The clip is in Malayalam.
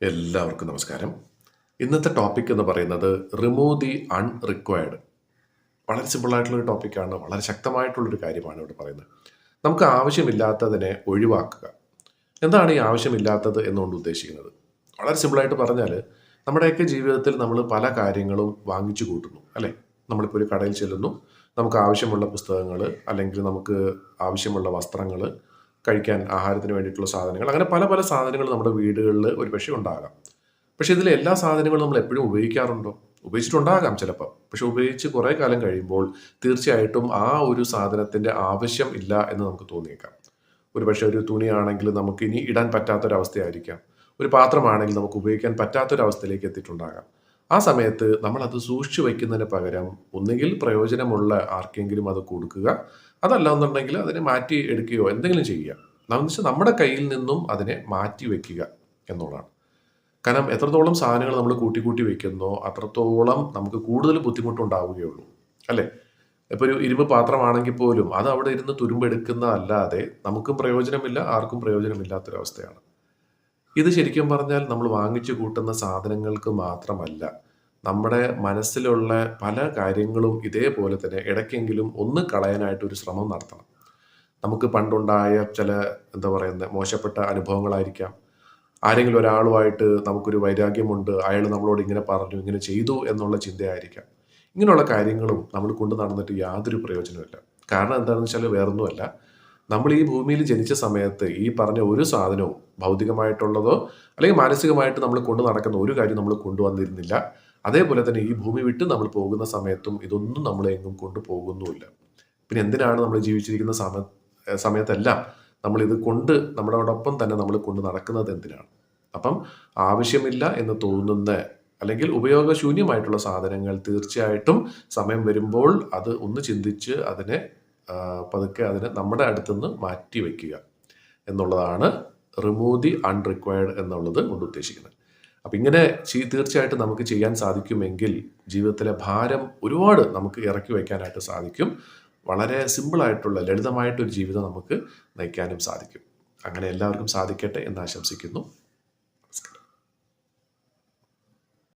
എല്ലാവർക്കും നമസ്കാരം. ഇന്നത്തെ ടോപ്പിക് എന്ന് പറയുന്നത് റിമൂവ് ദി അൺറിക്വയർഡ്. വളരെ സിമ്പിളായിട്ടുള്ളൊരു ടോപ്പിക്കാണ്. വളരെ ശക്തമായിട്ടുള്ളൊരു കാര്യമാണ് ഇവിടെ പറയുന്നത്. നമുക്ക് ആവശ്യമില്ലാത്തതിനെ ഒഴിവാക്കുക. എന്താണ് ഈ ആവശ്യമില്ലാത്തത് എന്നുകൊണ്ട് ഉദ്ദേശിക്കുന്നത്? വളരെ സിമ്പിളായിട്ട് പറഞ്ഞാൽ, നമ്മുടെയൊക്കെ ജീവിതത്തിൽ നമ്മൾ പല കാര്യങ്ങളും വാങ്ങിച്ചു കൂട്ടുന്നു അല്ലേ? നമ്മളിപ്പോൾ ഒരു കടയിൽ ചെല്ലുന്നു, നമുക്ക് ആവശ്യമുള്ള പുസ്തകങ്ങൾ, അല്ലെങ്കിൽ നമുക്ക് ആവശ്യമുള്ള വസ്ത്രങ്ങൾ, കഴിക്കാൻ ആഹാരത്തിന് വേണ്ടിയിട്ടുള്ള സാധനങ്ങൾ, അങ്ങനെ പല പല സാധനങ്ങൾ നമ്മുടെ വീടുകളിൽ ഒരുപക്ഷെ ഉണ്ടാകാം. പക്ഷെ ഇതിലെ എല്ലാ സാധനങ്ങളും നമ്മൾ എപ്പോഴും ഉപയോഗിക്കാറുണ്ടോ? ഉപയോഗിച്ചിട്ടുണ്ടാകാം ചിലപ്പോൾ. പക്ഷെ ഉപയോഗിച്ച് കുറേ കാലം കഴിയുമ്പോൾ തീർച്ചയായിട്ടും ആ ഒരു സാധനത്തിന്റെ ആവശ്യം ഇല്ല എന്ന് നമുക്ക് തോന്നിയേക്കാം. ഒരുപക്ഷെ ഒരു തുണിയാണെങ്കിൽ നമുക്ക് ഇനി ഇടാൻ പറ്റാത്തൊരവസ്ഥയായിരിക്കാം. ഒരു പാത്രമാണെങ്കിൽ നമുക്ക് ഉപയോഗിക്കാൻ പറ്റാത്തൊരവസ്ഥയിലേക്ക് എത്തിയിട്ടുണ്ടാകാം. ആ സമയത്ത് നമ്മൾ അത് സൂക്ഷിച്ചു വയ്ക്കുന്നതിന് പകരം ഒന്നുകിൽ പ്രയോജനമുള്ള ആർക്കെങ്കിലും അത് കൊടുക്കുക, അതല്ല എന്നുണ്ടെങ്കിൽ അതിനെ മാറ്റി എടുക്കുകയോ എന്തെങ്കിലും ചെയ്യുക. നമ്മുടെ കയ്യിൽ നിന്നും അതിനെ മാറ്റി വെക്കുക എന്നുള്ളതാണ്. കാരണം എത്രത്തോളം സാധനങ്ങൾ നമ്മൾ കൂട്ടി കൂട്ടി വെക്കുന്നോ അത്രത്തോളം നമുക്ക് കൂടുതൽ ബുദ്ധിമുട്ടുണ്ടാവുകയുള്ളൂ അല്ലേ? ഇപ്പോൾ ഒരു ഇരുമ്പ് പാത്രമാണെങ്കിൽ പോലും അത് അവിടെ ഇരുന്ന് തുരുമ്പെടുക്കുന്നതല്ലാതെ നമുക്കും പ്രയോജനമില്ല, ആർക്കും പ്രയോജനമില്ലാത്തൊരവസ്ഥയാണ്. ഇത് ശരിക്കും പറഞ്ഞാൽ നമ്മൾ വാങ്ങിച്ചു കൂട്ടുന്ന സാധനങ്ങൾക്ക് മാത്രമല്ല, നമ്മുടെ മനസ്സിലുള്ള പല കാര്യങ്ങളും ഇതേപോലെ തന്നെ ഇടയ്ക്കെങ്കിലും ഒന്ന് കളയാനായിട്ട് ഒരു ശ്രമം നടത്തണം. നമുക്ക് പണ്ടുണ്ടായ ചില എന്താ പറയുന്നത് മോശപ്പെട്ട അനുഭവങ്ങളായിരിക്കാം. ആരെങ്കിലും ഒരാളുമായിട്ട് നമുക്കൊരു വൈരാഗ്യമുണ്ട്, അയാൾ നമ്മളോട് ഇങ്ങനെ പറഞ്ഞു, ഇങ്ങനെ ചെയ്തു എന്നുള്ള ചിന്തയായിരിക്കാം. ഇങ്ങനെയുള്ള കാര്യങ്ങളും നമ്മൾ കൊണ്ട് നടന്നിട്ട് യാതൊരു പ്രയോജനമില്ല. കാരണം എന്താണെന്ന് വെച്ചാൽ വേറൊന്നുമല്ല, നമ്മൾ ഈ ഭൂമിയിൽ ജനിച്ച സമയത്ത് ഈ പറഞ്ഞ ഒരു സാധനവും ഭൗതികമായിട്ടുള്ളതോ അല്ലെങ്കിൽ മാനസികമായിട്ട് നമ്മൾ കൊണ്ട് നടക്കുന്ന ഒരു കാര്യം നമ്മൾ കൊണ്ടുവന്നിരുന്നില്ല. അതേപോലെ തന്നെ ഈ ഭൂമി വിട്ട് നമ്മൾ പോകുന്ന സമയത്തും ഇതൊന്നും നമ്മളെ എങ്ങും കൊണ്ടുപോകുന്നുമില്ല. പിന്നെ എന്തിനാണ് നമ്മൾ ജീവിച്ചിരിക്കുന്ന സമയത്തെല്ലാം നമ്മളിത് കൊണ്ട് നമ്മളോടൊപ്പം തന്നെ നമ്മൾ കൊണ്ട് നടക്കുന്നത് എന്തിനാണ്? അപ്പം ആവശ്യമില്ല എന്ന് തോന്നുന്ന അല്ലെങ്കിൽ ഉപയോഗശൂന്യമായിട്ടുള്ള സാധനങ്ങൾ തീർച്ചയായിട്ടും സമയം വരുമ്പോൾ അത് ഒന്ന് ചിന്തിച്ച് അതിനെ പതുക്കെ അതിനെ നമ്മുടെ അടുത്തുനിന്ന് മാറ്റി വയ്ക്കുക എന്നുള്ളതാണ് റിമൂവ് ദി അൺറിക്വയർഡ് എന്നുള്ളത് കൊണ്ട് ഉദ്ദേശിക്കുന്നത്. അപ്പം ഇങ്ങനെ തീർച്ചയായിട്ടും നമുക്ക് ചെയ്യാൻ സാധിക്കുമെങ്കിൽ ജീവിതത്തിലെ ഭാരം ഒരുപാട് നമുക്ക് ഇറക്കി വയ്ക്കാനായിട്ട് സാധിക്കും. വളരെ സിമ്പിളായിട്ടുള്ള ലളിതമായിട്ടൊരു ജീവിതം നമുക്ക് നയിക്കാനും സാധിക്കും. അങ്ങനെ എല്ലാവർക്കും സാധിക്കട്ടെ എന്ന് ആശംസിക്കുന്നു.